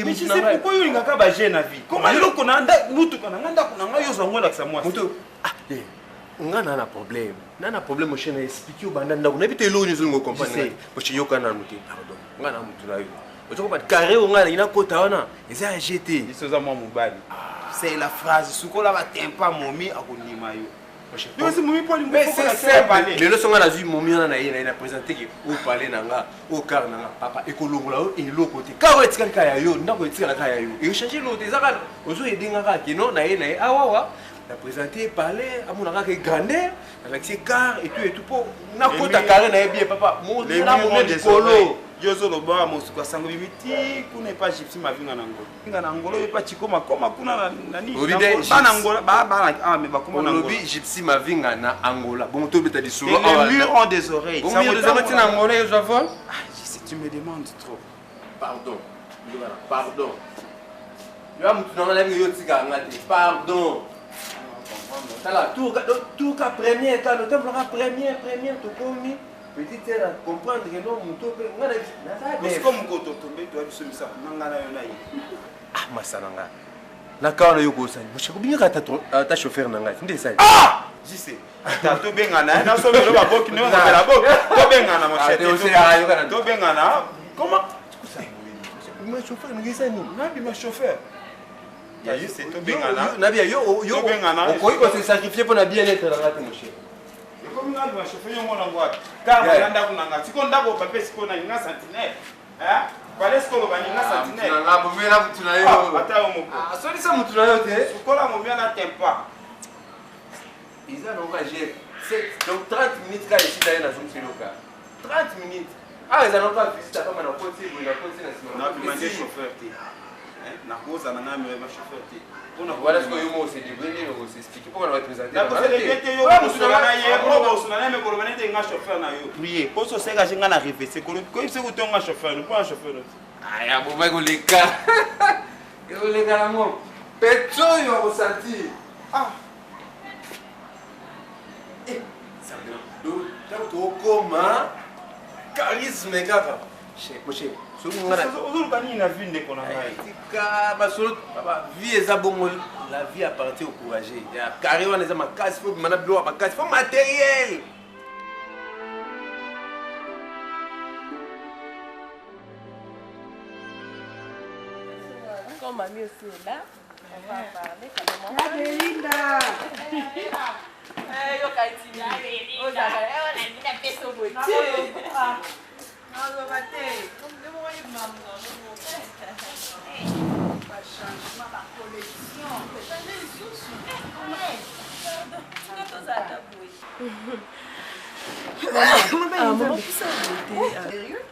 Mais je sais pourquoi il n'y a pas de na vie. Comment il y a un problème. On a problème, je vais expliquer au bandana. On a évité l'eau, nous allons comprendre. Parce que yoka na muté. Pardon. On a muté. On a pas carré, on a une côte à ils ont jeté. C'est la phrase. Ce qu'on a pas momi à Konimayo. Mais c'est simple. Les leçons à la vie, mon mien a présenté que au palais nanga, au car nanga, papa, et colombo là, et l'autre côté. Car est-ce qu'il y a eu, n'a pas été la caillou. Et changer l'eau des arabes. Aux yeux des nanga qui non, n'a awawa. La présenté palais, à mon nanga qui est grandeur, avec ses cars et tout pour. N'a pas ta carré n'a bien, papa. Mon les moments des colo. Yozo lo ba mosuka sango bimiti kuna pa gypsy mavinga na ngolo. Nga na ngolo pa chikoma koma kuna nani. Ba na ngolo ba me ba koma na ngolo. Obi gypsy mavinga na Angola. Bon to beta di solo. Les murs ont des oreilles. Bon murs des oreilles na Angola yo javol. Ah, si tu me demandes trop. Pardon. Pardon. Yo amutu na la yo tika ngati. Pardon. Tala tout cas première quand le temple première to komi. Petit terre comprendre que non muto pe ngana c'est comme koto tomber toi biso misa ngana yo na yi ah masananga na kawana yo kosani mushako binga ta chauffeur nanga ndé ça ah je sais ta to bengana na so melo ba boki no ba la boki to bengana mon cher to bengana comment ma chauffeur ngi sani na bi ma chauffeur ya je sais to bengana na bien yo bengana ko ko se sacrifier pour na bien être là mon cher. Comme nous avons chauffé un mois en boîte, car on a d'abord, si on a d'abord papier, si on a une centinaire, hein, voilà ce qu'on va une centinaire. On a besoin là, tu n'as pas. Attends, mon ah, celui ça, tu n'as pas. Ce qu'on a mon bien n'atteint pas. Ils ont engagé, donc 30 minutes quand ici d'aller dans une local. 30 minutes. Ah, ils n'ont pas visité comme on a posé, on a posé dans ce moment. On a demandé chauffeur. Na cause on a mis ma chauffeur. Voilà ce que yo mo se débrouiller on s'expliquer pourquoi on va présenter na parce que les gars yo na ye pro na me ko banete nga chauffeur na yo prier poso se ga jinga na revêter ko se ko tonga chauffeur no pas chauffeur aya bo ba ko leka yo leka la mo petso yo ko sentir ah eh ça do to comment charisme kaka chez moche so ngana ozulu kani na vie ndeko na ngai tika basolo baba vie eza bongo la vie appartient au courageux ya carré wana eza makasi faut mana bilo makasi faut matériel. Comme mamie aussi est là, on va parler quand même. Belinda. Yo kaiti. Oh ça va. On a mis la pièce au bout. Non, on va te. Comme de moi il m'a pas changement ma collection. C'est un sous. Maman, ça sérieux?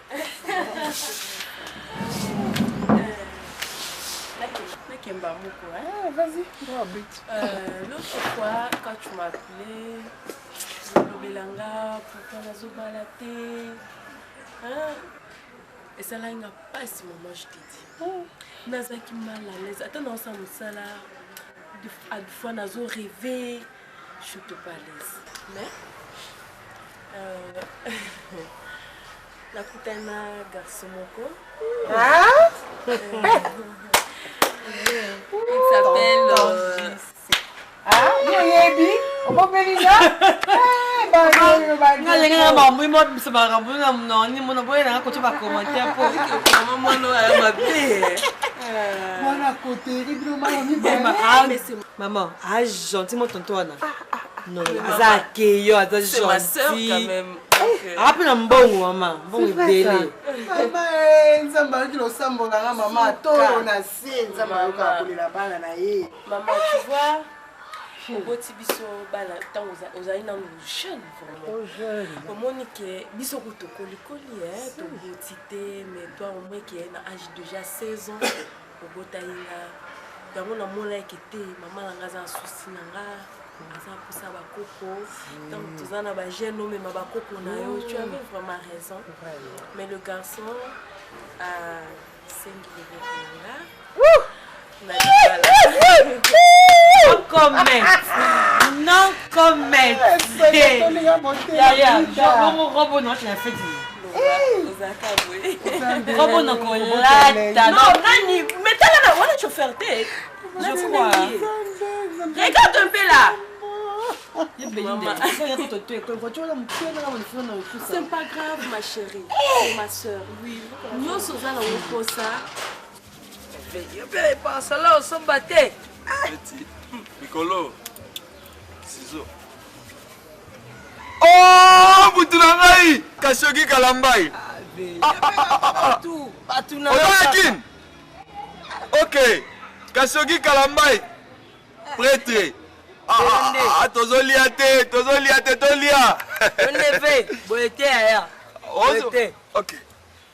Vas-y, l'autre fois, quand tu m'as appelé, le Belanga, pourquoi la zobalate, et ça là, il n'y a pas ce moment, je t'ai dit. Naza qui mal à l'aise. Attends, non, ça me ça là. À deux fois, Nazo rêvé, je suis pas à l'aise. Mais, la coutana garçon moko. Il s'appelle Yoyebi, on peut venir là. Nga mambo mo bisa makambo na mnoni mo na boye na ko tuba commenter po ko mo no ma be Voilà côté libro mama maman ah gentil mon tonton ana non azake yo aza gentil c'est ma sœur quand même après na mbongo maman mbongo délé baba nzamba ki lo sambo nga mama to na si nzamba ka kolela bana na ye maman tu vois Boti biso bala tant aux jeune vraiment. Jeune. Au monique biso ko to kolikoli to botité mais toi au moins qui est na âge déjà 16 ans au botaïna yango namonaki te mama na nga aza na susi na nga aza mposa bakoko donc toza na bagene omema bakoko na yo tu avais vraiment raison mais le garçon asengileke nanga non comment non comment yaya robo non tu as fait robo non kolata non nani mais talana wana chauffeur te je crois regarde un peu là c'est pas grave ma chérie ma soeur oui nous sommes là pour ça pense là au somba te petit Mikolo ciseaux oh butunangai kashoki kalambai Oyakin ok kashoki kalambai prêtre tozolia tolia ok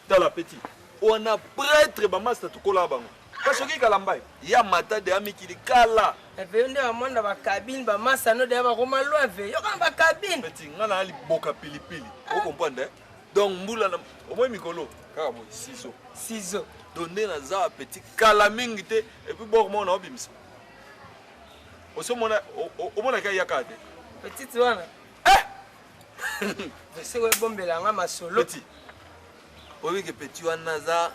dans la petite on a prêtre bamasta tukola bango kashoki kalambai ya mata de amikili kala nde bamonda bakabine bamasano de bakomalo ave yoka bakabine petit ngana ali boka pilipili o comprendre donc mbula na au mikolo kaka mo ciseaux donner na za petit kala mingi te et puis bon mon obimisa osomona omona ka yakade petit wana c'est quoi bombela nga masolo petit obi que petit wana za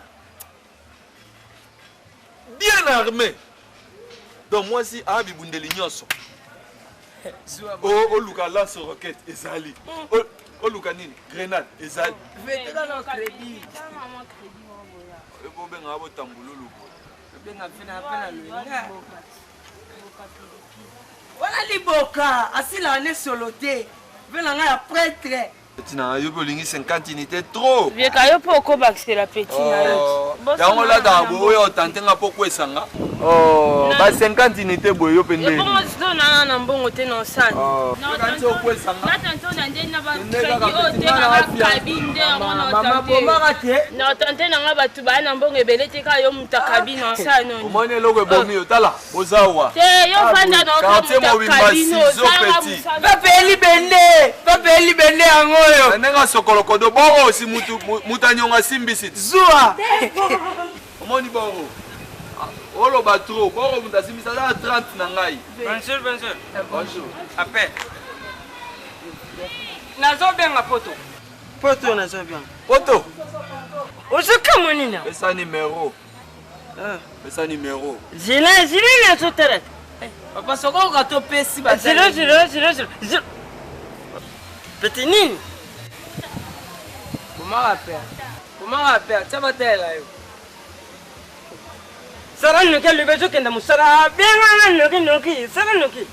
bien armé donc moi si abi bundeli nyonso o luka lance roquette ezali o luka nini grenade ezali vetela na crédit maman crédit boya bo benga bo tambululu benga fina pena luinga wana liboka asila ne soloté vela nga ya prêtre tina yo bolingi 50 unité trop bien kayo poko baxela petit na yo yango la da boyo tantenga poko esanga oh ba 50 unité boyo pende bon sto na mbongo te no sana kanti poko esanga na tanto na ndena ba crédit te na cabine ngona mama bomaka te na tante na nga batu ba na mbongo ebele te ka yo muta cabine no sana omone loko bomi otala bozawa te yo fanda no ka muta cabine papeli bende yango nenga sokolokodo boro si mutanyonga simbisi zua omoni boro olo batro boro mutasimbisa za 30 na ngai bonjour bonjour ape nazo benga poto nazo benga poto ozoka monina pesa numéro zile nazo tere papa soko ka to pesi ba zile petit nini Comment faire? Ça va t'aider là. Sara nuke lubezo kenda musara benga nuke sara nuke.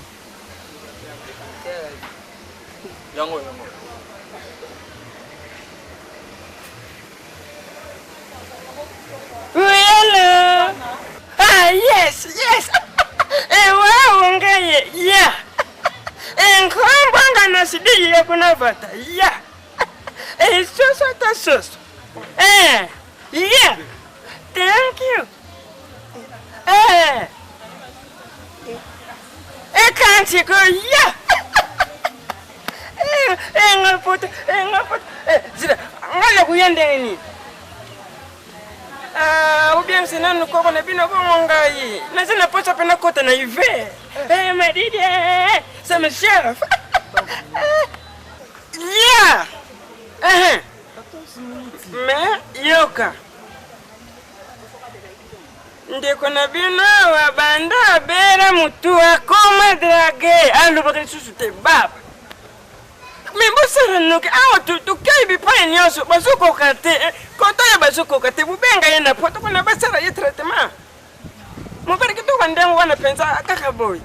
Yango. Oui hello. Ah yes. Wow ngaye. Yeah. Enkwamba na sidi ya kuna vata. Yeah. Sauce. Yeah. Thank you. Can't you go? Yeah. Ngapota. Zira. Ngala kuyende ni. Ubia sina nukoko na bino bongai. Na sina pocha pena kota na ive. My didi. Some chef. Yeah. Me yoka ndeko na bino wa banda bera mutu akoma drage ando bakali susu te baba mimbo nuke awa tu kai bi pa nyoso basoko kate kota ya basoko kate bubenga yena poto kuna basara ye traitement mo bari kitu wandengo wana pensa kaka boy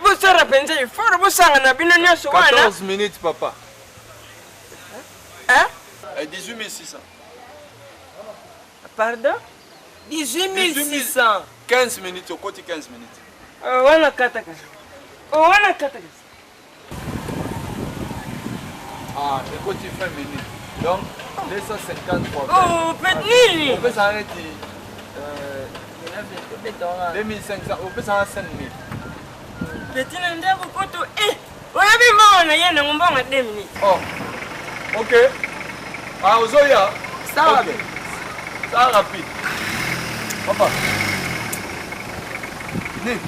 Busara penza iforo busanga na bino nyoso wana 14 minutes papa 18600 Pardon 18600 15 minutes au côté 15 minutes wana kataka le côté 20 minutes donc 250 oh petit on peut s'arrêter 2500 opesa 5000. Petit ndako koto oyabi mona yena ngombonga 2 minutes. Oh. OK. Ah ozoya. Ça va. Ça rapide. Papa. Nini?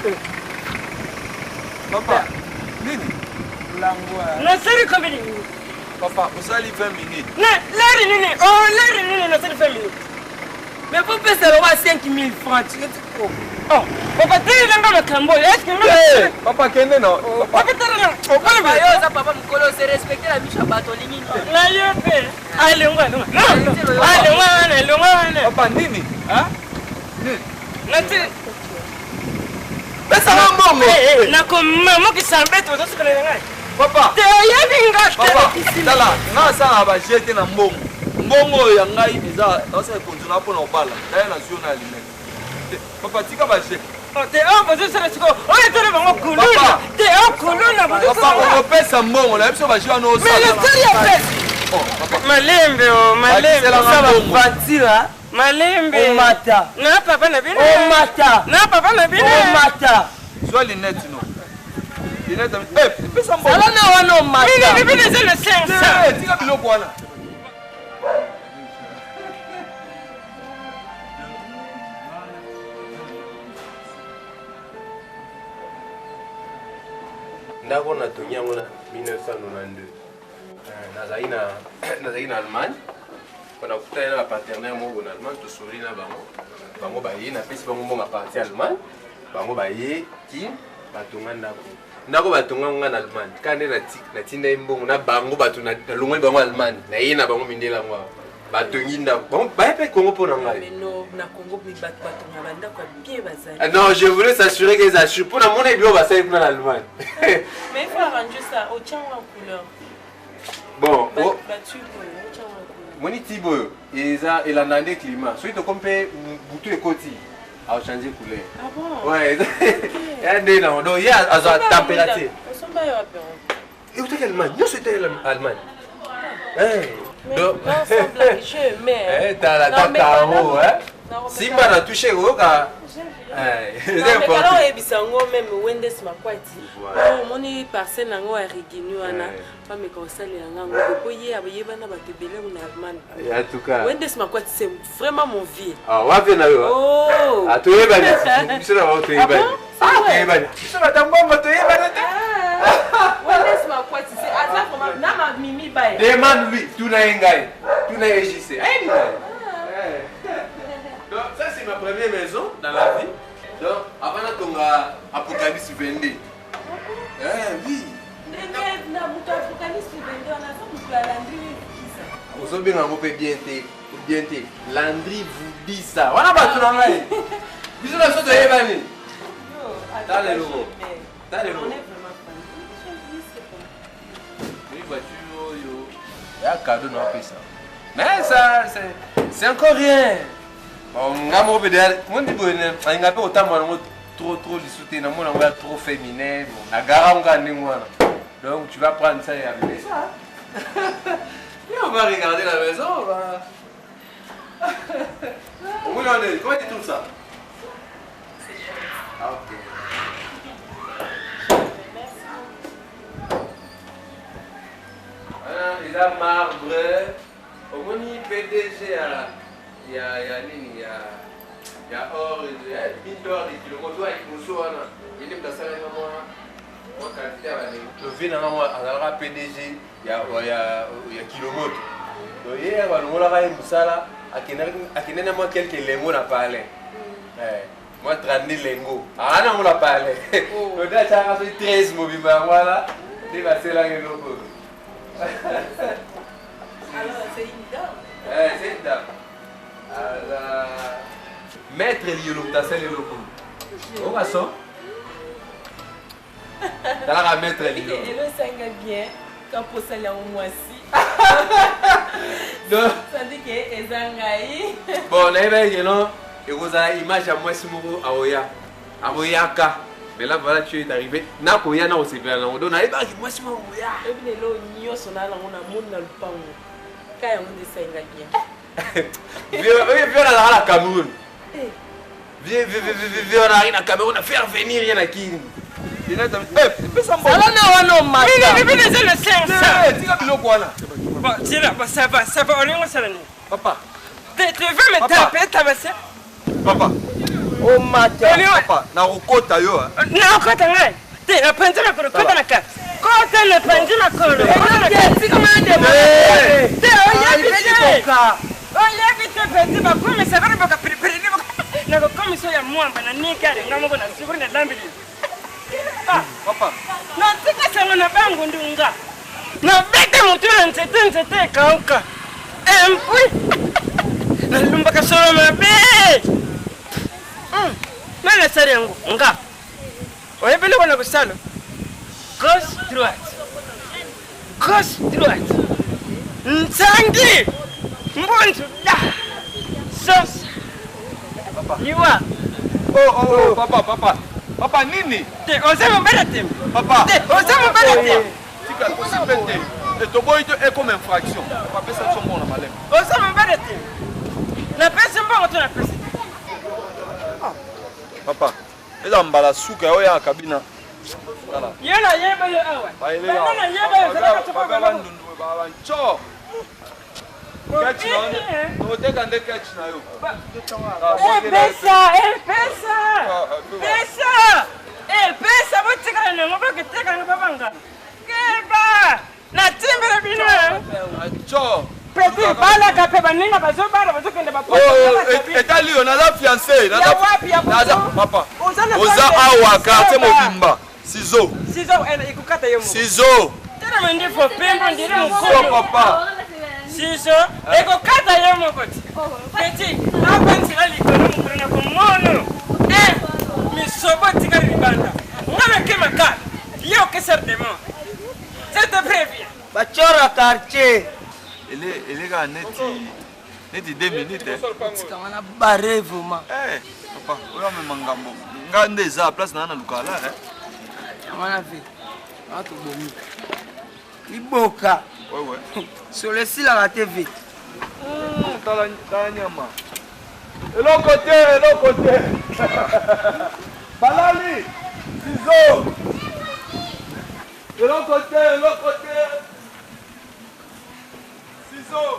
Papa. Nini? Na seri combien de minutes? Papa, vous allez 20 minutes. Non, l'heure nini. Oh, l'heure nini na seri 20 minutes. Mais pour payer ça 5000 francs. Oh, papa tell them na kambo. Est-ce que papa kende no. Papa tell them. Papa yo za papa mkolo se respecter la misha bato lingi. Na yepe. Ale ngwa. Ale ngwa. Papa nini? Hein? Nini? Nati. Pesa mbongo. Na koma moki sambeto zo sikole ngai. Papa. Te yabi ngata. Papa, tala, na sala ba jete na mbongo. Mbongo ya ngai eza nasa continue pour na obala. Na national limite. Papa tika ba jete. Te on zo sala siko. Oye tele bango kuluna. Te on kuluna bozo. Papa, on pesa mbongo, la biso ba jwa no sala. Mais le seri ya pesa. Oh, papa. Malembe o, malembe. Ça va batira. Malembe. O mata. Na papa na bine. O mata. Na papa na bine. O mata. Soit lunette non. Lunette. Pesa mbongo. Sala na wana o mata. Bine bine c'est le 500. Tika biloko wana. ndako na tongi yango na 1992 nazali na Allemagne mpona kutana na bapartenaire moko na Allemagne tosoli na bango baye napesi bango mbongo aparti Allemagne bango baye ki batonga ndako batonga nga na Allemagne kaka nde natinda ye mbongo na bango bato nalongoli bango Allemagne naye na bango mindela yango awa batongi ndako baye mpe Congo mpo na ngai. Non, je voulais s'assurer qu'ils assurent. Pour la monnaie, ils vont passer dans l'Allemagne. Mais il faut arranger ça. Au tien en couleur. Bon, Mon Tibo, il a un climat. Soit tu compères bouton et côté, à changer de couleur. Ah bon? Ouais, il y a des noms. Donc il y a la température. On s'en va à Et vous êtes Allemagne? Non, c'était l'Allemagne. Mais non, sans blague, je mets. T'as la tête à haut, hein? Si on a touché au gars. Mais quand on est bisango même Wendes makwati. Oh mon parcelle nango a riginu ana pas me conseiller nango ko ye abayeba na batebele na Allemagne. En tout cas. Wendes makwati c'est vraiment mon vie. Ah, wa vena yo. Oh. Ah, tu es bani. Tu sais pas tu es bani. Ah, tu es bani. Tu sais pas tambomba tu es bani. Wendes makwati c'est asa comment na ma mimi bae. Demande-lui, tu n'as un gars. Tu n'as un JC. Donc ça c'est ma première maison dans la vie. Donc avant ton Apocalypse 22. Oui. Na muto Apocalypse 22 on a fait muto la Landry qui ça. Vous avez bien été. Landry vous dit ça. Voilà pas tout dans l'air. Bisous la sorte de Evani. Dans les logos. Dans les logos. On est vraiment fan. Oui, voiture yo. Il y a un cadeau non fait ça. Mais ça c'est encore rien. On a mon bébé, mon dit bon, on a pas autant trop discuté, on a trop féminin, on a garé donc tu vas prendre ça et amener ça. Et on va regarder la maison. Où on est? Comment tu trouves ça? Ah, ok. Voilà, il a marbre. Au moins PDG à il y a or, il y a 1000 dollars de kilomètres, il y a des salaires moi quantité le vin à PDG il y a kilomètres. Donc hier on a eu musala à moi quelques lingots n'a parlé. Moi 30 000 lingots. Ah non on l'a parlé. Le gars ça a fait 13 mobimba voilà. Il va se la logo. Alors c'est une dame. C'est une dame. Maître Liolo, tu as fait le logo. Où va ça? Tu as maître Liolo. Et le 5 bien, quand pour ça, il y a un mois-ci. Ça dit que c'est Zangaï. Bon, on a vu que vous avez une image à moi, c'est mon Aoya. Aoyaka. Mais là, voilà, tu es arrivé. Nakoya, non, c'est bien. On a vu que moi, c'est mon Aoya. Et puis, le nio, on a mon alpang. Quand on dit Zangaï bien. Viens à la Cameroun. Viens, on arrive à Cameroun à faire venir rien à qui. Ça va, non, non, ça va, papa. Tu veux me taper, ta vaisselle? Papa. Oh, matin. Papa, na okota yo. Na okota ngai. Te na panzi na kolo kota na ka. Kota na panzi na kolo. Te kama nde. Te oya bitoka. Oya bitoka ba kuma sabara ba prepare ni na ko komiso ya mwamba na nikare ngamo na siburi na dambili. Ah, papa. Na tika sana na bangu ndunga. Na bete mutu na ntete kauka. Empui. Na lumba kasoro mabe. Nana sari yangu nga oyebele kona kusalo gauche droite ntangi mbunzu da sos liwa papa nini te ozemo bela tem papa te ozemo bela tem tika kosipete et toboyi to est comme infraction papa pesa so mona malem ozemo bela tem na pesa mbongo to na pesa papa eza mbala suka oyo ya kabina voilà yena yeba yo awa baela yeba yo zaka to baba ndundu baba ncho catch na no teka nde catch na yo pesa botika na ngoba keteka na babanga keba na timbere bino ncho petit bala ka pe baninga bazobala bazokende ba etali yo naza fiancé naza papa oza awa quartier mobimba sizo ikukata yo sizo tena mende fo pembo ndire mukolo so papa sizo ikukata yo mokoti petit abanzi ali kono mukona ko mono misobo tika libanda ngame ke makala yo ke certainement c'est de prévu bachora quartier ele ka neti 2 minutes tikana bare vraiment papa oyo mema ngambo nga nde eza place na lukala yamana ve atu bomi iboka sur le sila la TV tala nyama eloko te balali sizo eloko te sizo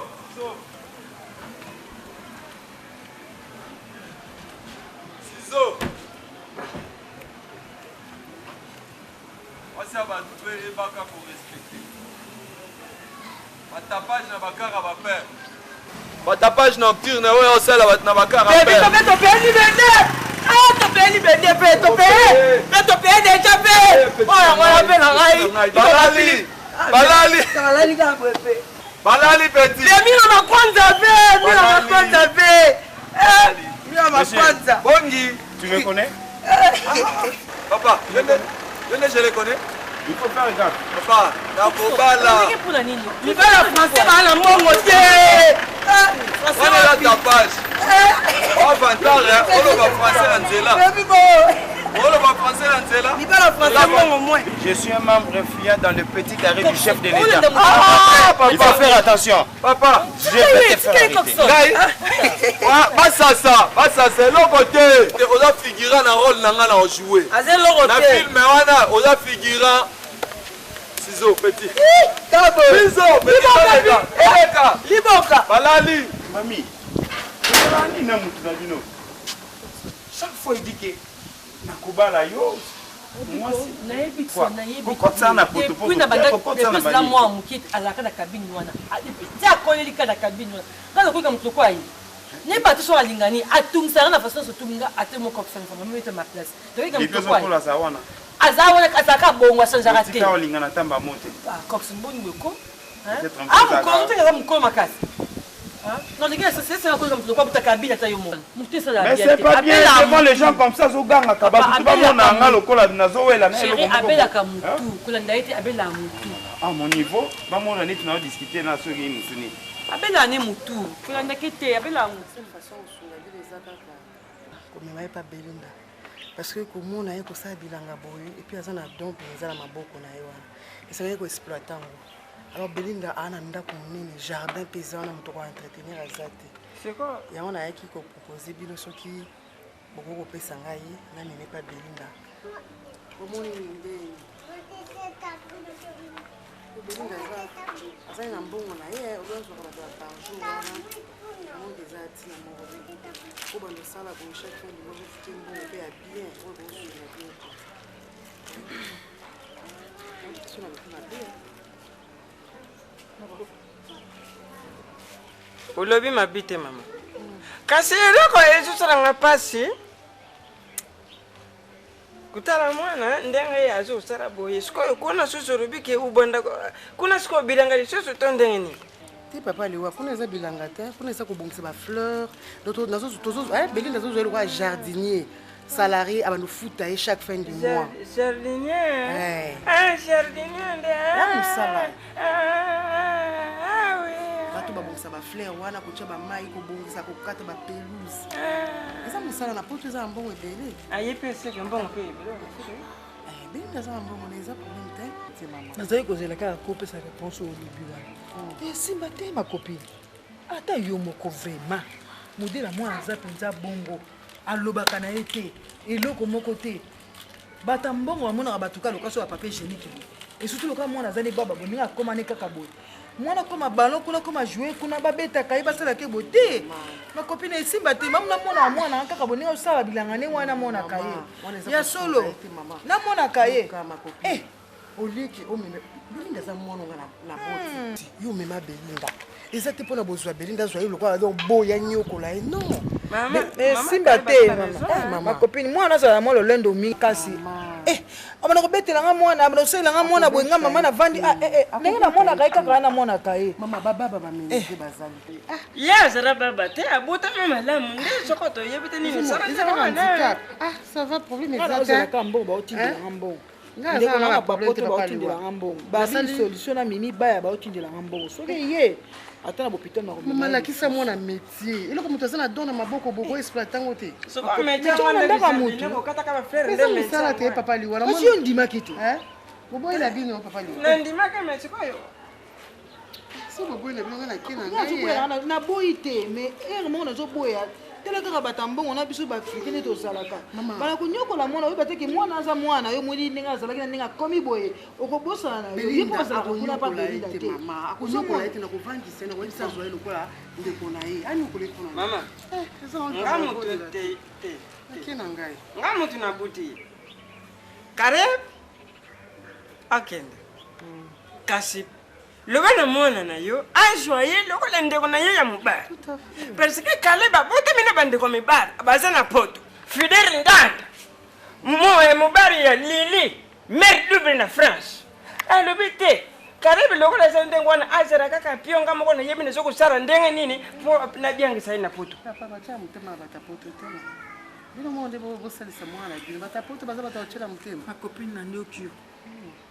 wasi abantu mpe ebaka korespecte batapage na bakara bapere batapage nocturne oyo osala na bakara balali petit bongi tu me connais papa je les connais. Il faut faire gaffe. Papa, Nakobala. Libala français bana mbongo te. On est là ta page. On va entendre on va français en Zela. On va français en Zela. Libala français mbongo moins. Je suis un membre influent dans le petit carré du chef de l'État. Papa, il faut faire attention. Papa, je vais te faire arrêter. Basasa, l'autre on a figurant un rôle dans jouer. Na film wana on a figurant Ciseaux petit. Ciseaux petit. Liboka. Balali. Mami. Chaque fois il dit que Nakobala yo. Moi nayebi kokotsa na poto poto kokotsa na bandi moi mukit alaka na cabine wana ti akoleli ka na cabine wana kana ko kam toko ayi ne ba to so alingani atungisa na façon so tunga atemo ko fa me mettre ma place to kam toko ayi azawana kasaka bongwa sanja raté ka olingana tamba mote ko simboni beko ah ko nte ka mko makasi non les gars c'est ça comme tu quoi ta cabine ta yo mon muté ça la bien mais c'est pas bien devant les gens comme ça zo ganga kabatu tu vas mona nga lokola nazo wela na chéri abela ka mutu kolanda ete abela mutu à mon niveau ba mona neti na discuter na soki musuni abela ne mutu kolanda kete abela mutu façon sur les attaques comme il pas belinda parce que comme on a eu ça bilanga boy et puis azana don penza la maboko na yo et ça veut ko exploiter alors belinda ana ndako munene jardin paysan na mutoko entretenir azate C'est quoi? Il y a un qui propose bino soki beaucoup pesa ngai na meme pa Belinda. Comment Belinda ça na mbongo na ye o doit sur la par jour on des ati na mo ko bando sala ko chaque fois du mauvais futur bon pe à bien o go sur la bien. Sur la bien. Ulobi mabite mama. Kasi eloko ezosalanga pasi. Kutala mwana ndenge yazosala boye. Sikoyo kuna susu rubike ubonda kuna siko bilanga lisusu to ndenge ni. Ti papa liwa kuna eza bilanga te, kuna eza kobongisa ba fleur. D'autres nazo Belinda nazo zo le jardinier. Salarié à nous foutre chaque fin du mois. Jardinier. Ah, jardinier. Ah oui. Bato ba bongisa ba fleur wana ko tshaba mai ko bongisa ko kata ba pelouse. Eza musala na poto eza mbongo ebele. Aye pese ke mbongo pe ebele. Belinda za mbongo na eza problème te. C'est maman. Nazali kozela kaka kope sa réponse au début wana. Simba te ma copine. Ata yo moko vraiment. Modèle à moi aza penza bongo. Alobaka na ete eloko moko te bata mbongo amona batuka lokaso ya papier hygiénique et surtout loka mwana azali baba boninga komane kaka boye mwana koma ballon kuna koma jouer kuna babeta kai basala ke bote ma copine esimba te mamna mwana kaka boninga usala bilanga ne wana mona kaye ya solo na mona kaye oliki o meme Belinda za mwana na boti yo mema Belinda ezate pona bozwa Belinda zwa loka donc boya nyokola non. Maman, simba te maman. Ma copine moi na za moi le lendo mi kasi. On a robetela nga mwana, on sela nga mwana boye nga mama na vandi. Ndenge na mwana kai kaka na mwana kai. Mama baba mimi bazali. Ya zara baba te abota mama lamu nde sokoto yebite nini sara handicap. Ça va problème exact. Ça ka mbongo ba otindela nga mbongo. Nga na problème te ba otindela nga mbongo. Ba solution na mimi baya ba otindela nga mbongo. Soki ye attends l'hôpital na maman la kisa mona métier eloko mutu azana dona maboko boko exploitant te so ko métier wana ndaka mutu ko kata ka frère ndeme sala te papa liwa na mona yo ndima kitu bobo ila bino papa liwa na ndima ka métier ko yo so bobo ila bino na kina ngai na boyi te mais mona zo boya tela kaka batambongo na biso bafrikene tosalaka bala kunyokola mwana oyo bateki mwana aza mwana yo mwili ndenge azalaki na ndenge akomi boye okobosana na yo kobosana kuna pa Belinda te mama akonyokola ete na kovandisa na webisa zwa lokola ndeko na ye ani okolefona mama ngamu te kina ngai ngamu tuna buti kare akende kasi lobana mwana na yo ajoye lokola ndeko na yo ya mobali parce que kale babote mina bandeko mibali baza na poto Fidel Ndanda moye mobali ya Lili mère double na France alobi te karibu lokola za ndenge wana azara kaka pionga moko na yebi nezo kusara ndenge nini po na biangisa ina poto papa bacha mutema batapoto tena bino monde bo salisa mwana bino batapoto baza batachela mutema ma copine na ndio kio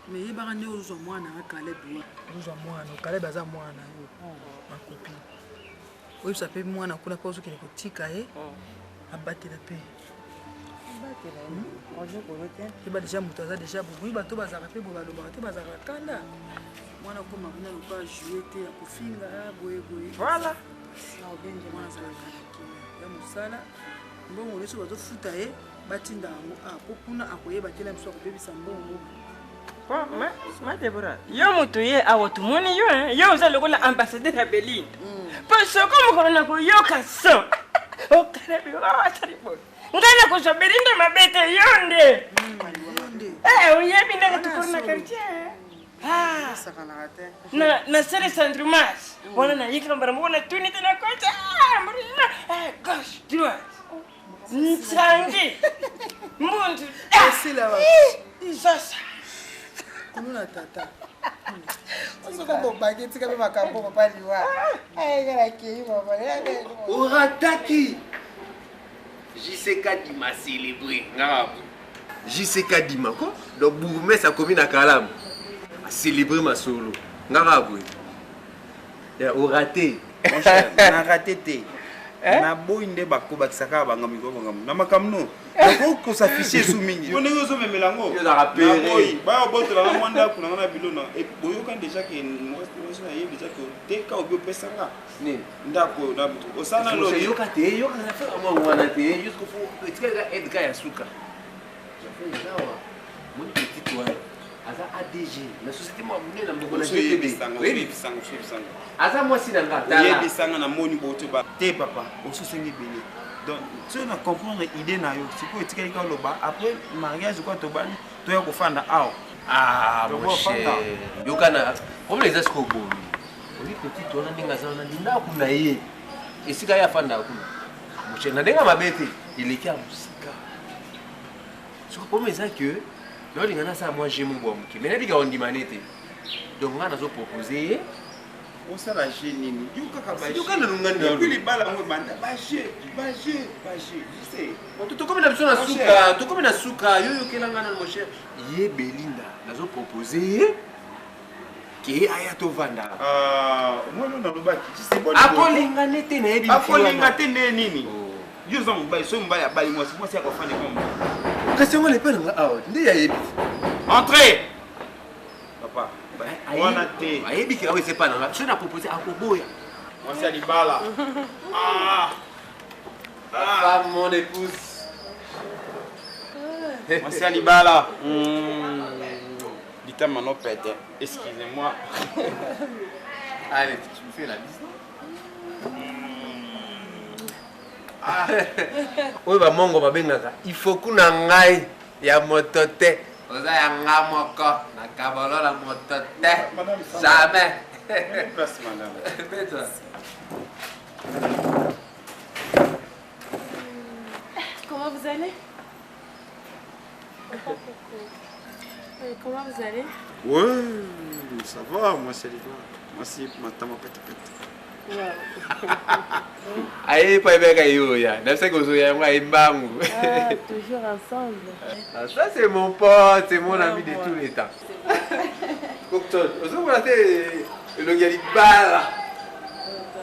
mais yebaka nde ozwa mwana akale bie ozwa mwana okale baza mwana yo makopi oyebisa mpe mwana kuna mpe ozokende kotika ye abatela mpe yeba deja moto aza deja boboyi bato bazalaka mpe boye balobaka te bazalaka kanda mwana koma kuna lokwa ajue te ya kofinga boyeboye voilà obenge mwana azalaka ya mosala mbongo nyonso bazofuta ye batinda yango po kuna akoyeba tela biso akobebisa mbongo ma Deborah yo mutu ye awotumoni yo uza lokola ambassadeur ya Belinda parce que comme on a yo kaso o karabi asaribo ngana ko so Belinda mabete yonde uyebi ndanga tukorna quartier na sere Sandrumas wana na yikra mbara tuni tena kocha gauche droite nsangi muntu sila sasa kununa tata Soko bobaki tika be makambo papa liwa. Ngala kei mama. Orataki. JCK Dima célébré. Ngarabu. JCK Dima quoi? Donc bourgmestre a commis na Kalam. A célébré ma solo. Ngarabu. Ya oraté. Na raté te. na boy nde bakobakisaka banga mikolo banga na makamno ko s'afficher sous mingi on est zo memelango yo na rappelé boy ba botola na mwanda kuna na bilona et boyo kan déjà que moi je na déjà que te ka obi pesanga ni ndako na butu osana lo yo ka te yo ka na fa mo wana te jusqu'au fond etika edga ya suka je fais là mon petit toi aza ADG la société moi mune na mboko na GTB oui bisango aza moi si nanga ta bisanga na moni boto ba te papa oso senge bele donc tu na comprendre idée na yo siko etika ika loba après mariage quoi to bani to ya kofanda ao mon cher yo kana comme les esco bo oui petit toi na ndinga za na ndinda kuna ye esika ya fanda kuna mon cher na ndenga mabete ileki ya musika siko comme ça que non, il y a ça, moi j'ai mon bon. Mais il y a des manettes. Donc, on a proposé. On s'est lâché, Nini. Tu les balles à moi, bâché. Je sais. Tout comme la personne à Souka, tout comme la Souka, yo, mon cher. Yé Belinda, nous a proposé. Qui est Ayato Vanda. Moi, non, non, non, c'est bon. Akolinga nete na ebi. Akolinga tene Nini. Yo, zon, bah, so, bah, bah, moi, c'est moi, c'est à quoi faire des combats. Question on n'est pas là. Entrez. Papa. On a été. Ayebi qui c'est pas là. Je n'ai proposé à Koboya. Moi c'est Alibala. Mon épouse. Moi c'est Alibala. Dites-moi maintenant peut-être. Excusez-moi. Allez, tu me fais la liste. Oui, bah mongo ba bengaka. Il faut kuna ngai ya motote. Oza ya ngamoko na kabolo la motote. Jamais. Merci madame. Fais-toi. Comment vous allez? Comment vous allez? Ouais, ça va, moi c'est Liba. Moi c'est ma tama pète. Aïe, pas bien ya. Toujours ensemble. Ça c'est mon pote, c'est mon ami de tous les temps.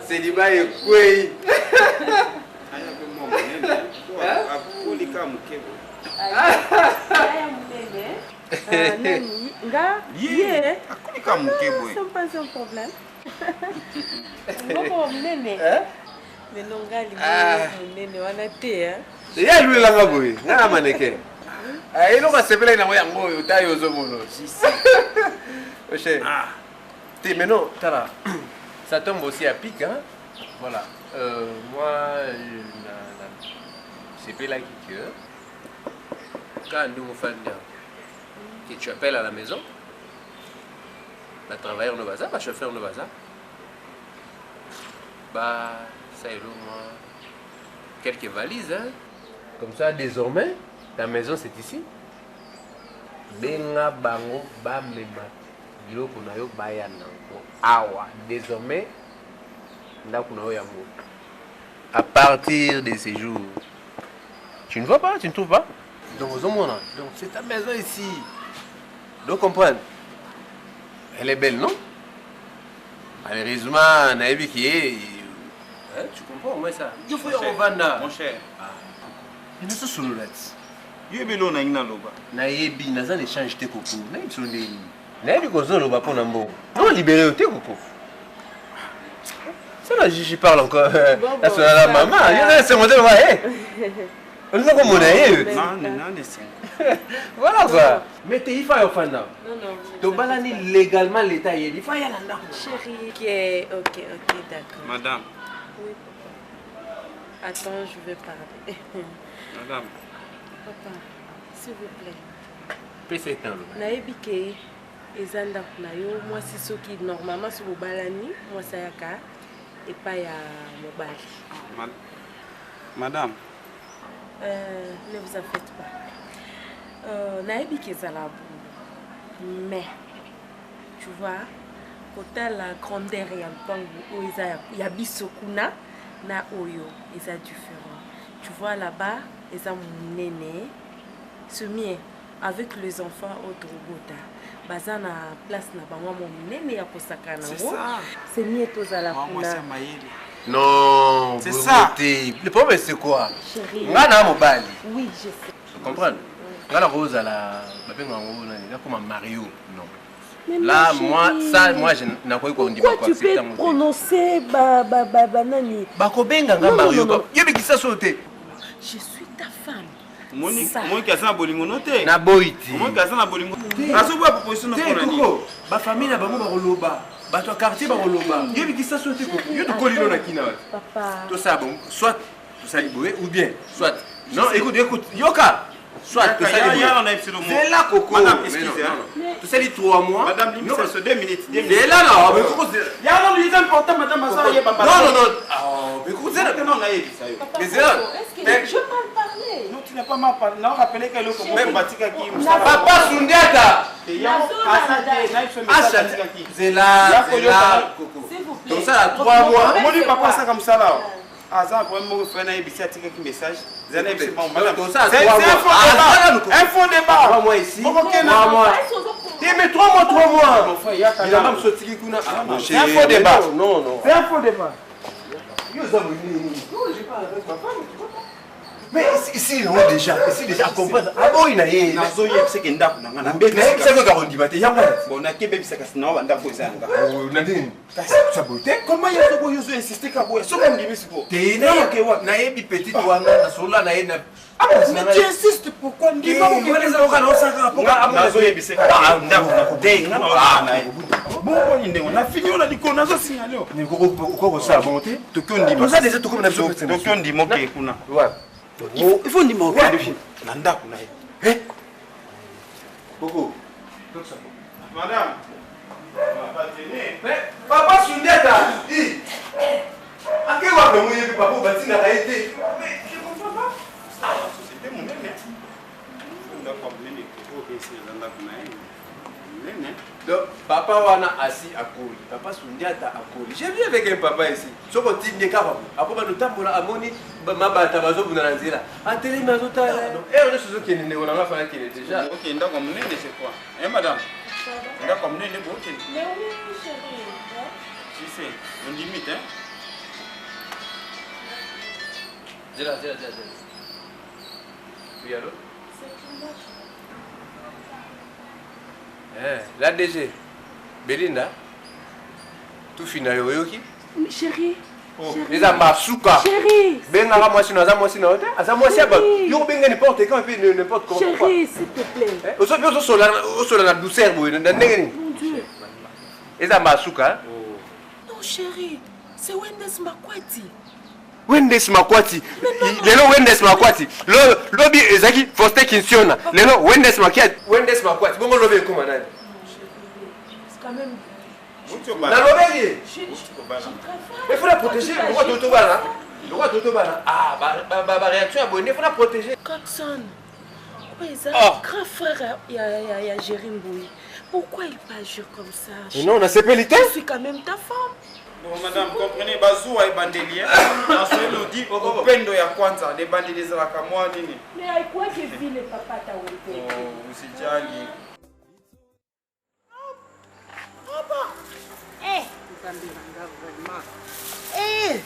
C'est du bail et pas un problème. Mais non, il y a lui là, il y a un mannequin. Il a se plaint dans le taille aux hommes. Mais non, ça tombe aussi à pic. Hein? Voilà. Moi, c'est pas là qui quand nous faisons que tu appelles à la maison, la travailleur ne va pas, le chauffeur ne va pas. Bah, ça est là, moi. Quelques valises, hein. Comme ça, désormais, la maison c'est ici. Benga bango bamema biloko na yo baya nango awa. Désormais, ndako na yo yango. À partir de ces jours, tu ne vois pas, tu ne trouves pas? Donc, c'est ta maison ici. Donc, comprendre. Elle est belle, non? Malheureusement, Naïbi qui est. Hein, tu comprends, moi ça? Il faut y avoir mon cher. Il y a ce sous le il y a bello na ina loba. Naïbi, n'a pas échangé tes cocos. Naïbi sont des. Naïbi qu'on a loba pour n'ambo. Non, libéré tes cocos. Ça là, j'y parle encore. Là, c'est la maman. Il y a c'est mon devoir. On va comme on est. Non, voilà quoi. Mais tu y fais au fond. Non. Tu balani légalement l'état. Il faut y aller là. Chérie, ok, d'accord. Madame. Oui, papa. Attends, je vais parler. Madame. Papa, s'il vous plaît. Pèse temps. Naïbike, ezanda kunayo, moi c'est ce qui normalement sur balani, moi ça yaka et pas ya mobile. Madame. Ne vous en faites pas. Naïbike ezala mais tu vois, côté la grandeur ya pango o ya bisokuna na oyo eza différent. Tu vois là-bas, eza munene, ce mien avec les enfants au Drogota. Baza na place na bango munene ya kosaka nango. C'est mieux tozala kuna. Non, c'est ça. Le problème c'est quoi? Chérie. Ngana mobali. Oui, je sais. Tu comprends? Ngana rose à la comme Mario. Non. Mais là, chérie, moi, je n'ai pas dit quoi tu peux prononcer banani? Bakobenga Mario. Je suis ta femme. Moi qui a ça bolingo noté. Na boiti. Moi qui a ça na bolingo. Azo ba proposition na koko. Ba famille na bango ba koloba. Ba to quartier ba koloba. Yebi ki ça sauté koko. Yo to kolino na kina. Papa. Tout ça bon, soit tout ça liboué ou bien soit. Non, écoute, Yoka. Soit tout ça liboué. C'est là koko. Madame, excusez. Tout ça dit 3 mois. Madame, limite c'est 2 minutes. C'est là non, mais koko. Ya non, il est important madame Massa yé papa. Non. Mais koko c'est là non na yebi ça yo. Mais c'est là. Je m'en parlais. Non, tu n'as pas mal parlé. Non, rappelez que le comme Batika qui Papa Sundiata. C'est là, Coco. Donc ça a 3 mois. Moi, je ne pas ça comme ça là. Ah, ça, pour moi, je fais un message. C'est un faux débat. 3 mois ici. 3 mois. Mais 3 mois. Il a même sorti qui kuna. C'est un faux débat. Non. C'est un faux débat. Non, j'ai pas avec ma femme. Mais ici, non, déjà, comprendre. Ah bon, il a c'est que nda kuna mais c'est quoi qu'on dit baté yamba. Bon, na kebe bisa kasina wa nda ko zanga. Oh, Nadine. Ça beauté. Comment il faut que je insiste ka boye? So comme dit sipo. T'es na yebi petite wanga na sola na yena. Ah, mais tu insistes pourquoi ndi pas que les avocats non ça pourquoi nazo yebise ka nda kuna ko de ngana wa na. Bon, on a fini on a dit qu'on a ça signalé. Ni ko ça bonté. To kondi ma. Ça déjà to comme na biso. To kondi moke kuna. Ouais. Il faut dire que nanda kuna eh Coco madame papa Sundiata dit ake wa be moye papa batina ka été mais je comprends pas la société mon nene nda ko nene ko essayer nanda kuna nene donc papa wana assis à Koli papa Sundiata à Koli j'ai vu avec un papa ici soko tinde ka papa apo ba notambola amoni mabata bazo buna nzira ateli mazota on est sur ce qui est on a fait qu'il est déjà OK nda ko nene c'est quoi madame nda ko nene bo OK mais oui chérie si c'est on limite hein Zela. Oui allô la DG Belinda tout fina yoyoki chérie les amasuka chérie benga moi sino aza moi si aba yo benga n'importe quand et puis n'importe comment chérie s'il te plaît au sola na douceur boy na ndenge mon Dieu les amasuka non chérie c'est Wendes Makwati lelo Wendes Makwati lobi ezaki Foster Kinsiona lelo Wendes Makwati bongo lobi comment nani c'est quand même na lobi il faut la protéger le roi d'autobana ah ba réaction à bonne il faut la protéger Coxon oui ça grand frère il y a Jérim Boui pourquoi il pas agir comme ça non on a sécurité je suis quand même ta femme. Bon, madame, comprenez, bazua et bandelia. Dans ce dit, au pendo ya kwanza, les bandeliers à la camoine. Mais à quoi que vit le papa t'a oublié? Oh, c'est déjà lié. Papa! Eh! Eh!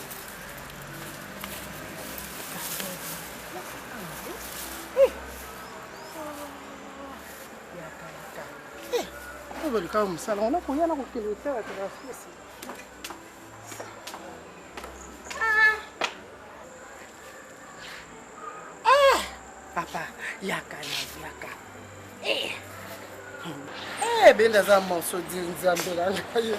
Comme ça, on a pour y aller au téléphone avec la fille. Papa, yaka. Benda za monso di nzambe la yo.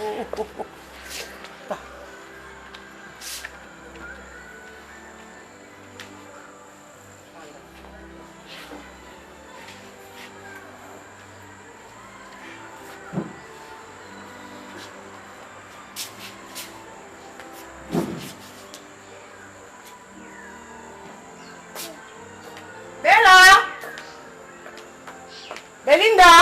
Belinda!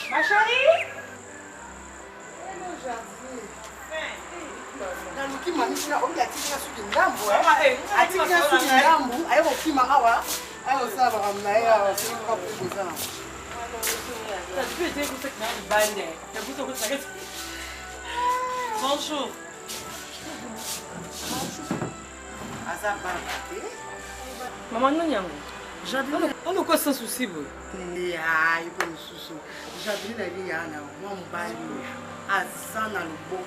Ma chérie? Bonjour. Maman, non, non. J'adore. On a quoi sans souci, vous? Il faut me soucier. J'adore la vie, moi, mon bail. Azana le beau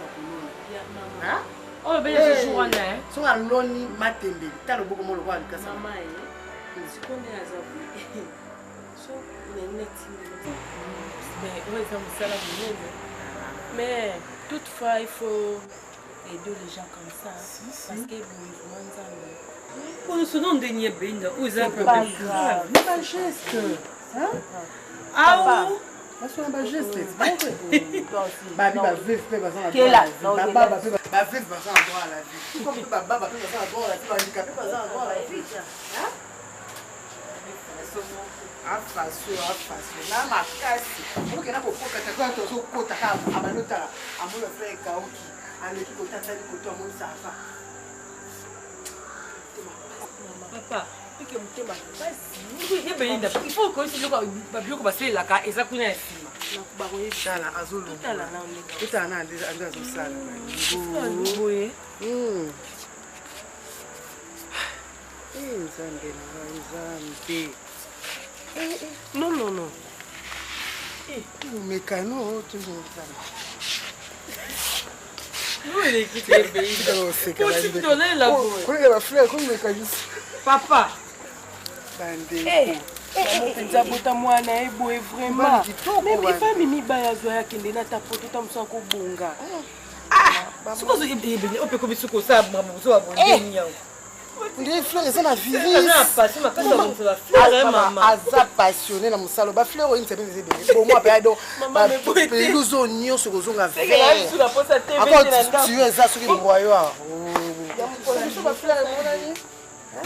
hein? Oh, ben, je joue en air. So, à l'oni, matembe. T'as le beau comme le roi de Kassa. Maman, je connais Azabou. So, on est net. Mais, oui, ça me sert. Mais, toutefois, il faut aider les gens comme ça. Parce que nous sommes des niébinda. Vous avez pas grave. C'est un geste. Hein? Ah, oui. C'est un geste. Babi va vivre, va à la vie. Baba va vivre, va à la vie. Comme Baba va vivre à la vie, handicapé va à la vie. Hein? Là, ma casse. On peut pas papa, il faut que si le passer la carte et ça connaît. Non, non, non. Mécano, toujours ça. Papa. nzabota mwana eboye vraiment même ifa mimi bayazwa yakende na tapoto tamusa kobonga sikozo ibeni opeko bisuko sa mama so abondeni yawo ndé fleur eza na virus aza passionné na mosalo ba fleur oyo ntsebe nzebe bon moi pa do ba peluzo nyonso kozonga vert encore tu eza soki mboyo ah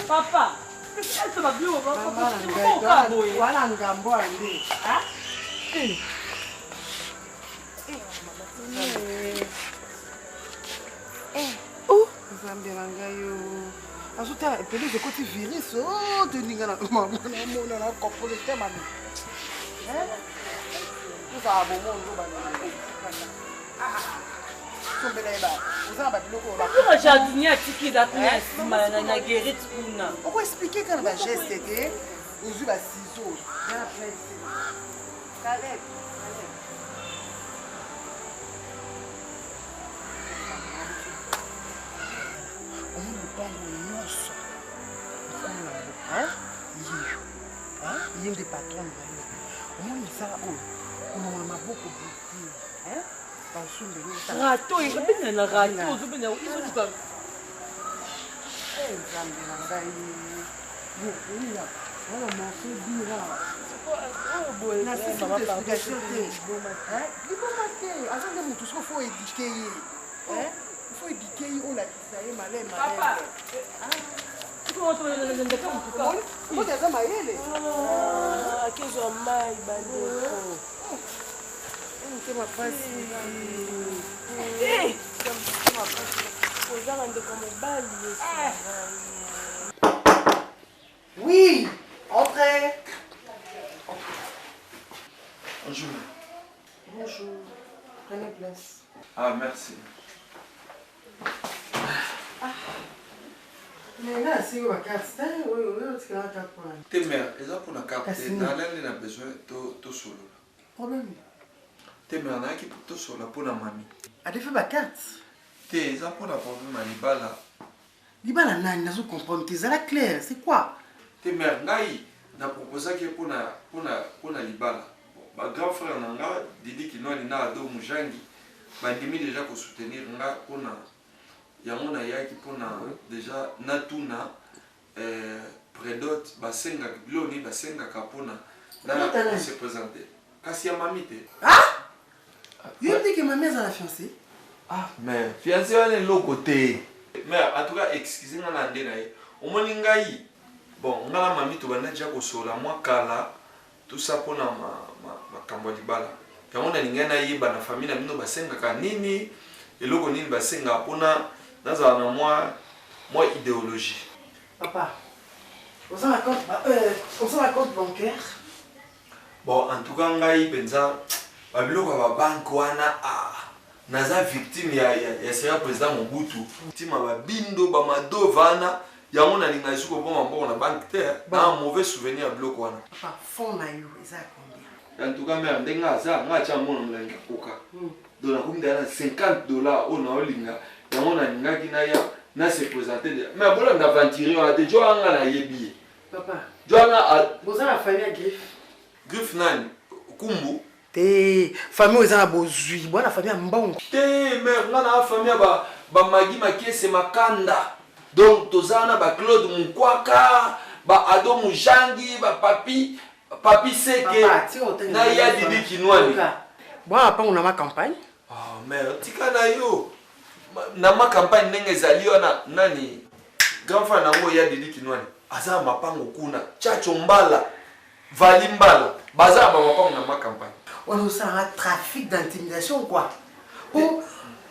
papa wana ngambo ande nzambe na ngai yo azotala pelouse ekoti virus o toninga na mona na kopole te mami ozala bomondo sombela yeba ozala babiloko jardinier atikida kuna nsima na guérite kuna okoexplike kana bageste te ozwi basizo na presse Caleb il y a des patrons au moins ça on a ma beaucoup hein rato il va bien rato zo bien ils sont oui, entrez. Bonjour. Bonjour. Prenez place. Ah, merci. Mais là, c'est où la carte? Tes mères, elles ont pour la carte. Dans l'aile, on a besoin de solo. Problème. Tes mères, on a qui pour solo pour la mamie. A défait ma carte. Tes ont pour la problème à Libala. Libala, n'a pas comprendre. Tes à la claire, c'est quoi? Tes mères, n'a proposé que pour la Libala. Ma grand frère Nanga, Didi qui n'a pas de Moujangi, m'a dit déjà pour soutenir Nga pour Yamona Yaki pour déjà Natuna Predot, Basenga, Gloni, Basenga Kapona, là se présenter. Kassia Mamite. Ah? Il dit que ma mère est la fiancée. Ah, mais fiancée, on est l'autre côté. Mais en tout cas, excusez-moi, au moins, bon, on a la mamie, tu vas déjà au sol, moi, Kala, tout ça pour ma Kambodibala. Quand on a une famille, on a Basenga Nini, et l'autre Nini Basenga, on a moi idéologie. Papa, on s'en raconte bancaire. Bon, en tout cas, ngai penza babiloko ba banque wana naza victime ya sera président Mobutu. Victime ba bindo ba madovana yango na linga isuko bon mamboko na banque te na un mauvais souvenir ya biloko wana. Papa, fond na yo eza combien? En tout cas, mère ndenga za nga cha mona mlangi koka. Donc na kumda na $50 on na olinga yango na linga kina ya na se présenter mais bola na aventurer on a déjà anga na yebi. Papa, Joana vous avez la famille à Griffe. Griffe nani Kumbu. Te famille eza na bozui, bon la famille mbongo. Te mère nga na famille ba magi makese makanda. Donc tozana ba Claude Mukwaka, ba Ado Mujangi, ba Papi Seke. Na ya Didi Kinwani. Bon papa on a ma campagne. Ah mère, tika na yo. Na ma campagne ndenge ezali wana nani grand frère nango ya Didi Kinwani. Aza mapango kuna, Chacho Mbala, Vali Mbala, baza ba mapango na ma campagne. On a un trafic d'intimidation quoi. Oh,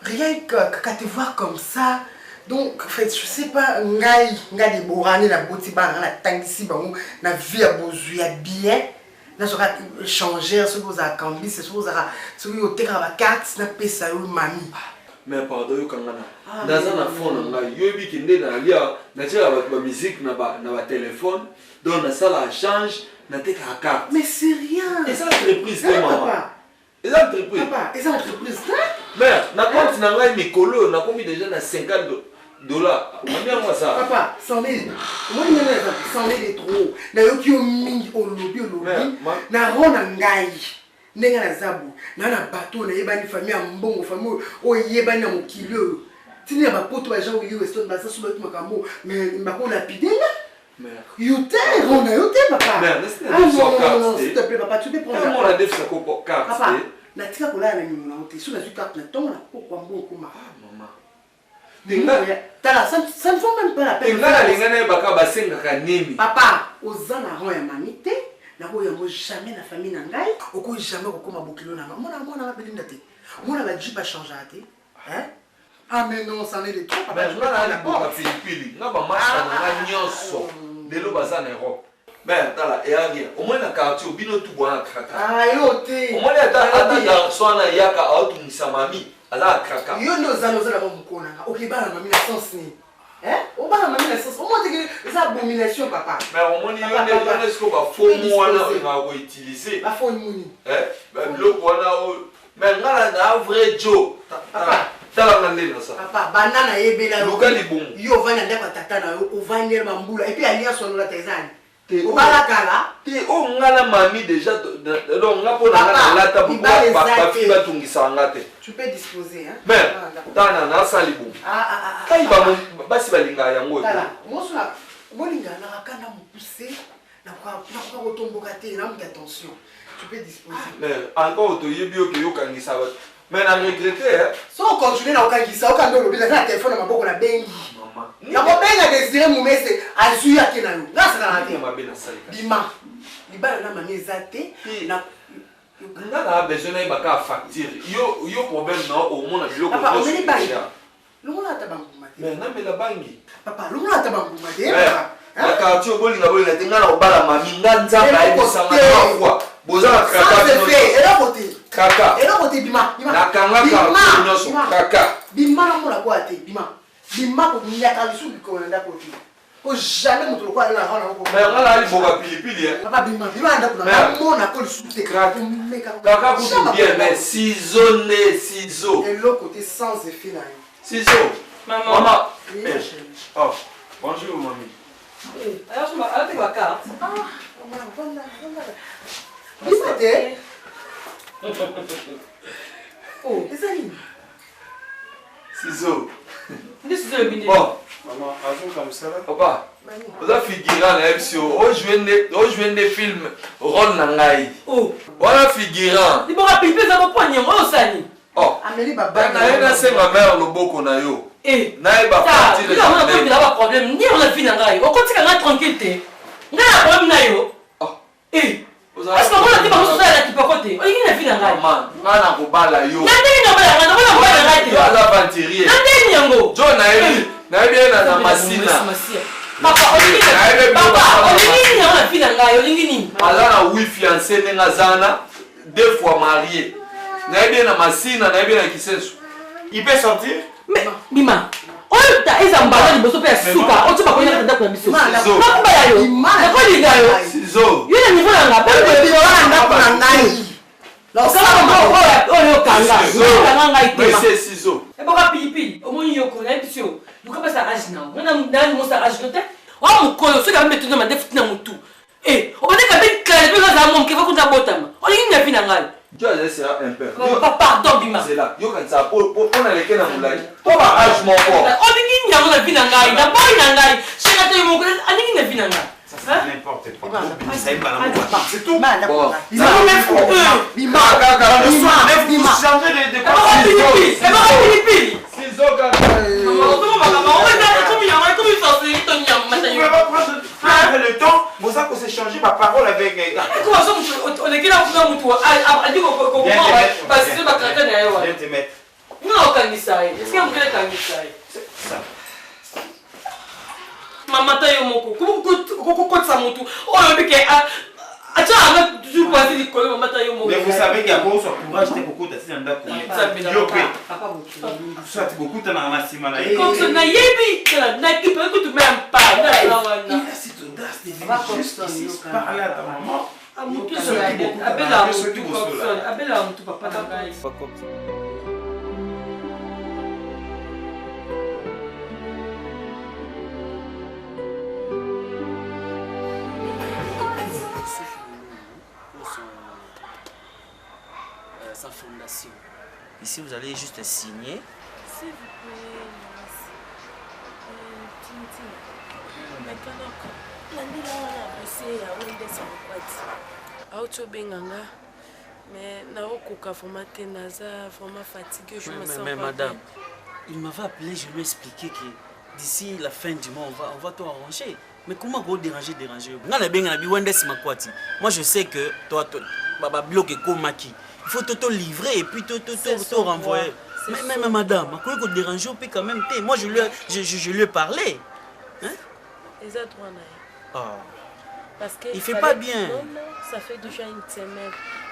rien que te voir comme ça. Donc, en fait, je sais pas, ngai des borani la botiba na tangisi bango na vie à bozu ya bien. Na sera changer ce que vous a cambi, ce que vous a ce que vous teka ba carte na pesa yo mami. Mais pardon yo kangana. Naza na phone nga yobi kinde na lia na tira ba musique na ba téléphone. Donc na sala change na teka carte. Mais c'est rien. Et ça entreprise de maman. Et ça entreprise. Papa, et ça entreprise. Mère, na compte na ngai mikolo na komi déjà na $50. Combien ça? Papa, 100 000. Moi, il y a 100 000 est trop. Na yo ki yo mingi au lobby. Na rona ngai. Nenga na zabu. Na na bateau na yebani famille ya mbongo famille o yebani na mokilo. Tini ya bapoto ba gens yo restaurant ba sasu ba makambo. Mais mbako na pidela. Mère. Yote, rona yote papa. Mère, non, s'il te plaît papa, tu peux prendre. Comment la def ça ko carte? Papa, na tika ko la na nyuma na hote. Sur la carte na ton na pourquoi mbongo kuma. Maman. Ça ne vaut même pas la peine. Papa, aux ans ya mamite, na ko yango jamais na famille na ngai, oko jamais ko koma bokilo na mona belinda te. Mona ba jipa changer te. Hein? Ah mais non, ça n'est de trop papa. Mais na na boka Philippines, na ba marcha na nyonso. Delo baza na Europe. Mais tala et rien. Au moins na quartier bino tout bois kraka. Ah yo te. Au moins ata garçon na yaka auto misa ala kraka. Yo no za la mukona. OK ba na mami na sens ni. Hein? O ba na mami na sens. O mo te que ça abomination papa. Mais au moins yo ne ce qu'on va faux wana on va utiliser. Ba faux muni. Hein? Ben bloc wana mais ngala na vrai Joe. Papa tala ngande na ça. Papa banana yebela yo. Luka libon. Yo vanya ndaka tata na yo o vanya mambula et puis alliance on la tezani. Au balakala te o ngala mami déjà donc nga pona ngala lata papa fiba tungisa ngate. Tu peux disposer hein. Mais tana na sali bon. Kai ba basi balinga yango. Tala, moi ça bolinga na kana mo pousser na kwa otomboka te na mu attention. Tu peux disposer. Mais encore to yebio ke yo kangisa ba. Mais na regretter hein. So continuer na okangisa okando lobi na téléphone na maboko na bengi. Na mobenga désiré mumese azuya ke na yo. Ngasa na te mabena salika. Bima. Libala na mami ezate na nga na besoin na baka facture. Yo problème na au monde biloko. Papa, on est bangi. Longona tabanguma. Mais na mela bangi. Papa, longona tabanguma te. La quartier bolinga te ngana obala mami nganza ba ebisanga na fois. Boza kaka. Ça c'est fait. Et là côté. Kaka. Et là côté bima. Na kanga kaka. Bima na mona kwa te bima. Bima ko nyaka bisu biko na côté. Ko jamais mutu kwa na hana ko. Mais ngala ali boka pilipili hein. Papa bima nda kuna mona ko sute kaka. Kaka ko bien mais ciseaux. Et l'autre côté sans effet là. Ciseaux. Maman. Oh, bonjour mamie. Alors tu m'as ma carte. Ah, maman, voilà. Oh, c'est ça. Ciseaux. Bon, maman, avant comme ça là. Papa, vous avez figurant na MCO. Oh, jouer des films rôle na ngai. Oh. Voilà figurant. Ni bon rapide pesa mo poignet mo sani. Oh. Amélie baba. Na c'est ma mère loboko na yo. Eh. Na ba partir de. Il a pas problème. Ni on a fini ngai. On continue na tranquille. Nga problème na yo. Oh. Eh. Est-ce que on a dit pas ça là qui peut côté? On est fini ngai. Maman, ngana ko bala yo. Na ndeni no bala, na bala ngai. Yo ala aventurier. Na ndeni yango. Jo na ebi na masina. Papa, Azana oui fiancé Nengazana, 2 fois marié. Naïbé na Massina, naïbé na Kisensu. Il peut sortir? Mais, Bima, on t'a dit que tu peux faire souka, on t'a pas dire que tu peux faire souka. Ciseaux. Il y a un niveau là, pas mais c'est ciseaux. Et pourquoi pipi? Au moins il y a un connexion. Nous comment ça agit non? On a mon ça agit peut-être. Oh mon colo, ce qui va mettre dans ma défaite dans mon tout. Eh, on va dire que ben clair, ben là mon qui va contre botam. On est une fille ngal. Tu as laissé un peu. Pardon Bima. C'est là. Yo kan ça pour on a lesquels dans moulay. Toi va âge mon corps. On est une fille ngal, n'a pas une ngal. C'est là que mon colo, on est une fille ngal. Ça c'est n'importe quoi. Ça est pas la moitié. C'est tout. Ils ont même pour eux. Bima, vous changez de le temps, vous savez qu'on s'est changé ma parole avec les gars. On est qui là pour nous toi? A dit qu'on comprend parce que c'est pas quelqu'un derrière. Viens te mettre. Non, Kangisai. Est-ce qu'il y a un vrai Kangisai? C'est ça. Maman taille mon cou. Comment ça mon tout? Oh le mec attends, avec toujours passer du collet maman taille mon. Mais vous savez qu'il y a beaucoup de courage de beaucoup de gens d'accord. Papa ça tu beaucoup de na masima na. Comme ça na yebi, na qui peut que tu même pas. Il a cette audace de venir parler à ta maman. Amutu sola. Abela amutu kokson. Abela amutu papa na ngai. Sa fondation. Ici, vous allez juste signer. S'il vous plaît, mais madame, il m'avait appelé, je lui ai expliqué que d'ici la fin du mois, on va tout arranger. Mais comment vous déranger? Moi, je sais que toi, Baba bloque Komaki. Il faut te livrer et puis te renvoyer. Mais madame, je crois que déranger quand même. Moi, je lui ai parlé. Hein? Parce que il fait pas bien. Non, ça fait déjà une semaine.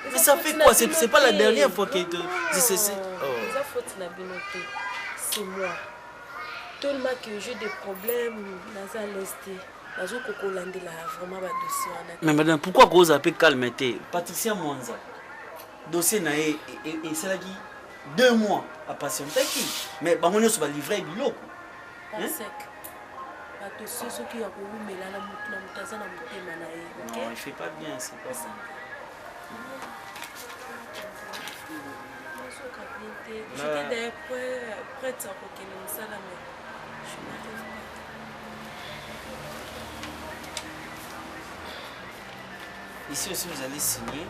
Mais ça fait quoi? C'est pas la dernière fois qu'il te... C'est moi. Tellement que j'ai des problèmes dans l'Est. Mais madame, pourquoi vous avez calmé? Patricia Mwanza. Dossier nae et c'est là qui 2 mois à patienter qui mais on va livrer du lot. Non, il fait pas bien, c'est pas ça. J'étais prête à reconnaître ça là, mais je n'arrive pas. Ici aussi, vous allez signer.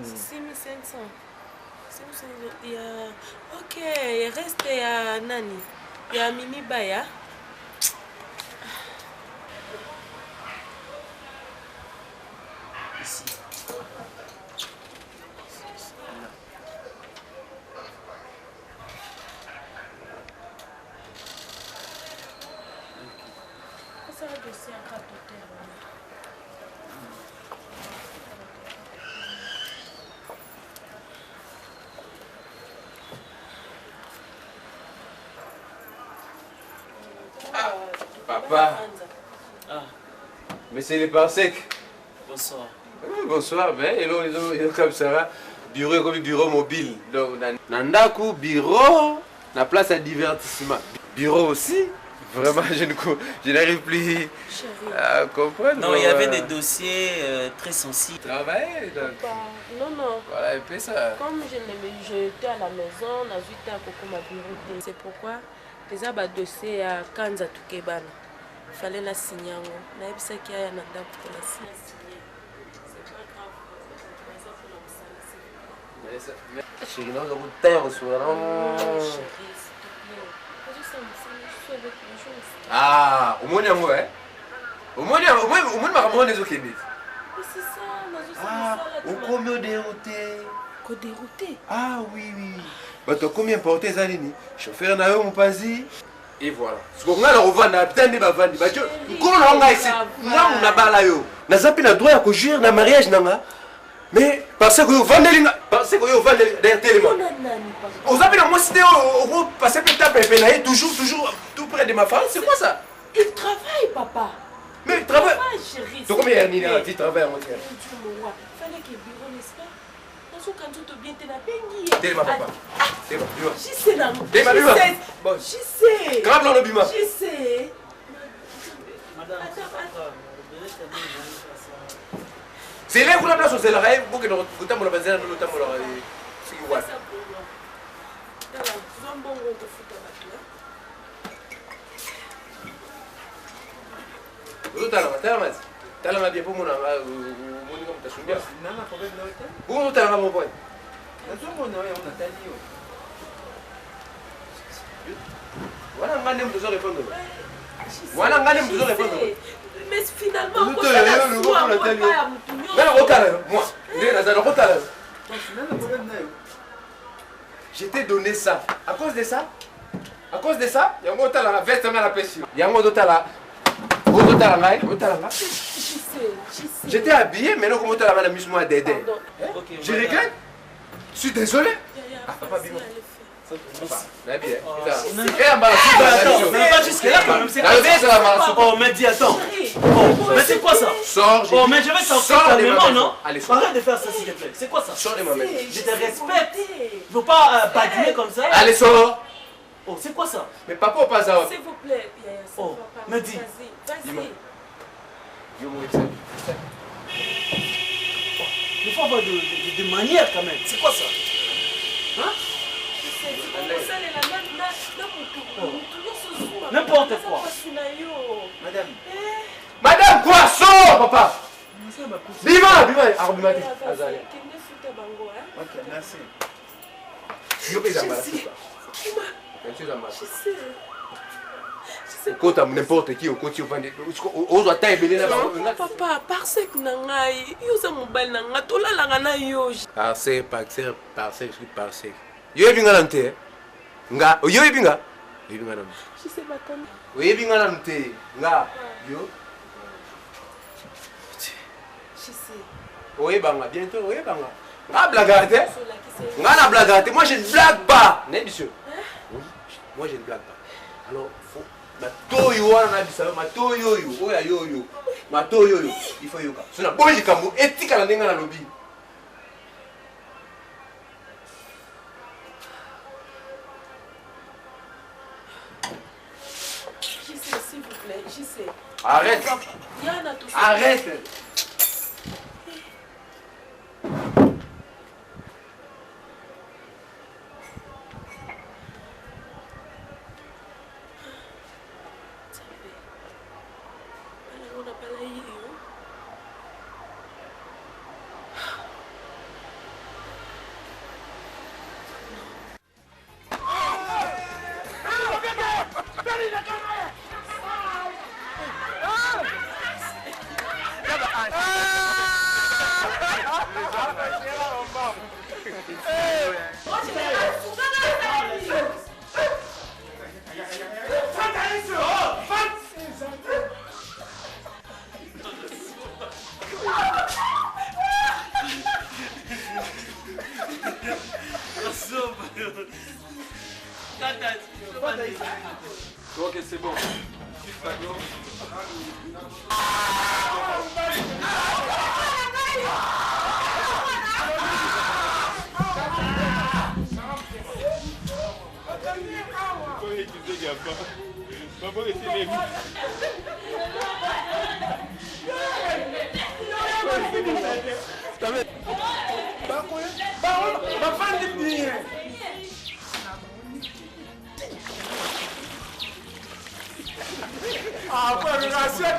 6500. Il y a... Ok, il reste à Nani. Il y a Mimi Baya. Ici. Ça va dossier en cas d'hôtel. Papa. Ah. Monsieur les Parsec. Bonsoir. Bonsoir, mais il comme ça, bureau comme bureau mobile. Donc, Nandaku, bureau, la place à divertissement. Bureau aussi. Vraiment, je n'arrive plus à comprendre. Non, il y avait des dossiers très sensibles. Travailler, donc. Non. Voilà un peu ça. Comme j'étais à la maison, on a vu un coco ma bureau. C'est pourquoi les dossiers à Kanza Tukebana. Il fallait la signer. On a vu ça qu'il y a un adapte pour la signer. C'est pas grave. Chérie, non, vous terre au soir. Ah, au moins, hein? Au moins, ma des ok. C'est ça, ah, au combien dérouté? Dérouté? Ah, oui. Bah, tu as combien porté, Zalini? Chauffeur, n'a eu mon pasi? Et voilà. Ce qu'on a là, on va dans le bavandi. Comment on a ici? Là, on a bala yo. N'a pas le droit à jouir dans le mariage nanga. Mais parce que vous vendez parce que vous vendez des télémans. Vous avez la moitié au passer peut-être toujours tout près de ma femme. C'est quoi ça? Il travaille, papa. Mais il travaille. Chérie. Tu combien d'années là? Tu travailles en matière. Fallait que bureau, n'est-ce pas? Dans son canton, tu bien te la bengi. Téléma papa. Téléma. J'y sais là. Téléma. Bon, j'y sais. Grave là le bima. J'y sais. Madame. C'est là où la place au salarié pour que nous écoutons la base de nous notamment la c'est quoi ça vous t'as la bien pour mon comme ta souvenir nana problème là où t'as la mon point voilà ngane mtu zote répondre voilà ngane mtu zote répondre. Mais finalement, je t'ai donné ça. À cause de ça, il y a un autre la veste à la pêche. Il y a un autre là. J'étais habillé, mais non, comment tu as la mise moi d'aider. Je regrette. Je suis désolé. Ah, papa, dis-moi. Oh, mais dis, attends. Oh, mais c'est quoi ça? Sors, oh, mais je vais sortir calmement, non? Arrête de faire ça, s'il te plaît. C'est quoi ça? Sors de ma main. Je te respecte. Il faut pas badiner comme ça. Allez, sors. Oh, c'est quoi ça? Mais papa, ou pas ça? S'il vous plaît. Oh, me dis. Vas-y. Il faut avoir de manière quand même. C'est quoi ça? Hein? N'importe quoi. Madame. Madame quoi? Sors, papa. Bima. Ok, merci. Quand n'importe qui au côté papa, parce que nangai, yo mobile nanga tolalanga na yo. Parce. Yo ebinga nante. Nga, yo ebinga. Ebinga nante. Je sais pas comment. Oui, ebinga nante. Nga, yo. Je sais. Oui, banga, bientôt, oui, banga. Nga blagate. Nga na blagate. Moi je ne blague pas. Né monsieur. Oui, moi je ne blague pas. Alors, faut matoyo wana na bisa matoyo yo oya yo matoyo yo il faut yoka sona boyi kambo etika na ndenga na lobi. Je sais, s'il vous plaît, je sais. Arrête. Arrête. Ok, c'est bon. Ah, pô, eu não sei.